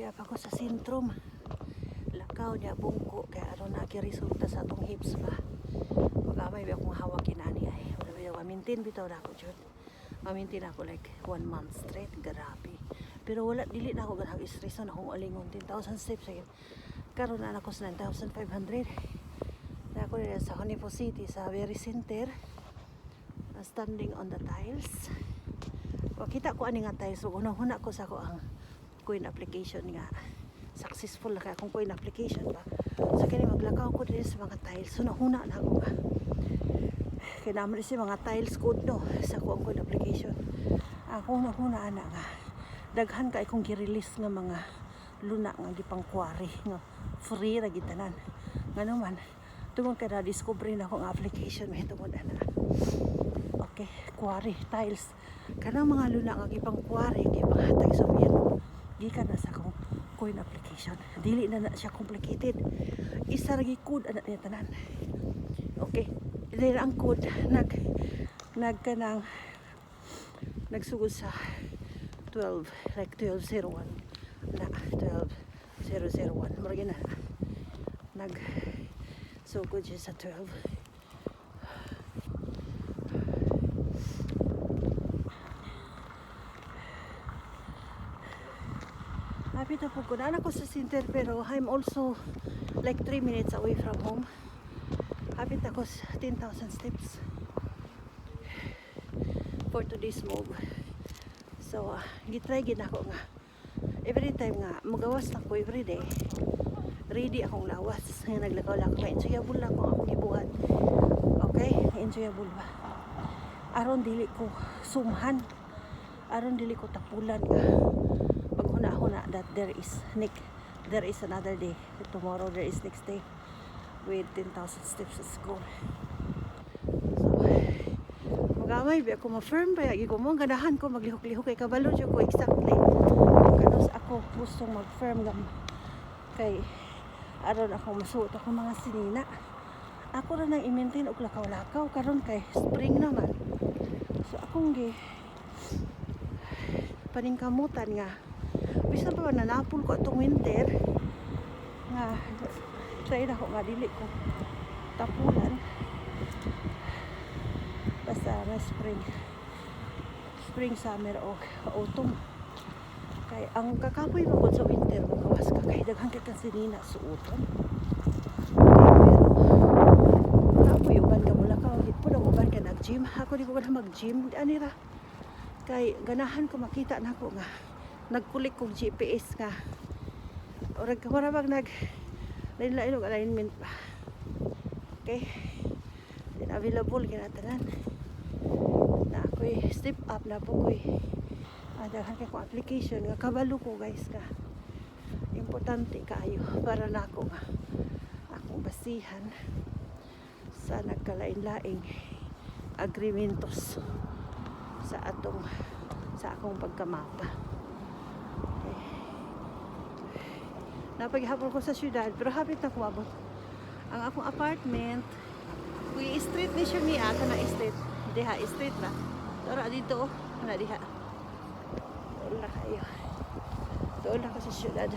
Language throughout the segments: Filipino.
Di pa ko sa sentrum. Lakaw niya bungko kaya ano resulta sa atong hips ba. Magamay ba akong hawak inani ay. Mamintin bitaw na ako jud. Mamintin ako like 1 month straight, grabe. Pero wala dili na ako ganang stress na akong alingon 10,000 steps again. Karon na ako sa 9,500. Na ako rin sa Honipo City sa very center. Standing on the tiles. Kita ko ani nga tiles, so unang-una ko sa ako ang coin application nga successful na kaya akong coin application ba. So kini maglakaw ko din sa mga tiles. So nahuna na ako nga. Kaya naman si mga tiles code no sa akong coin application. Ako nahuna ana nga. Daghan kay kong gi-release nga mga luna nga gipang quarry nga free ra gid tanan. Ngano man tungod kay na discover na akong application may tungod ana. Okay, quarry tiles. Kanang mga luna nga gipang quarry kay panghatag sa gobyerno. Gikan na sa akong coin application. Dili na siya complicated. Isa ra gi code ana niya tanan. Okay. Dili ang code nagkanang nagsugod sa 12 like 1201 na 12001 mura gina nag sugod siya sa 12. Lapit na po ko na ako sa center pero I'm also like 3 minutes away from home. Hapit ako sa 10,000 steps for today's move. So, gitry gid ako nga. Every time nga, magawas na ko everyday. Ready akong lawas. Nga naglakaw lang ako. Enjoyable lang ako akong gibuhat. Okay? Enjoyable ba? Aron dili ko sumhan. Aron dili ko tapulan nga. Paghuna-huna that there is another day. Tomorrow there is next day. With 10,000 steps at school. So, magamay ba ako ma-firm ba? Igi ko mo, ganahan ko maglihok-lihok kay kabalo dyan ko exactly. Kanos ako gustong mag-firm lang kay aron ako masuot ako mga sinina. Ako na nang i-maintain og lakaw-lakaw karon kay spring naman. So akong paningkamutan nga bisan pa nanapol ko atong winter nga try na ako nga dili ko tapulan basta na spring, summer o autumn kay ang kakapoy mo sa winter magawas ka kay daghan ka sinina suoton pero kapoy uban ka mula ka hit po na uban ka nag-gym ako di ko na mag-gym anira kay ganahan ko makita na ako nga nagkulik kong GPS nga orag ka marabag lain-lain og alignment pa. Okay. Then available kinatanan. Na ako'y step up na po ko'y daghan kay ko application nga kabalo ko guys ka. Importante kaayo para na ako nga akong basihan sa nagkalain-laing agreementos sa akong pagkamapa. Napaghapon ko sa syudad pero hapit na ko abot ang akong apartment. Kuy street ni siya mi ato na street diha street ba tara dito na diha wala kayo doon ako sa syudad.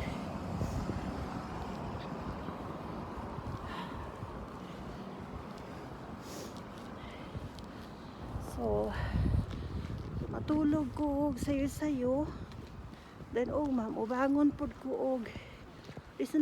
So matulog ko og sayo-sayo then ma'am ubangon pod ko og listen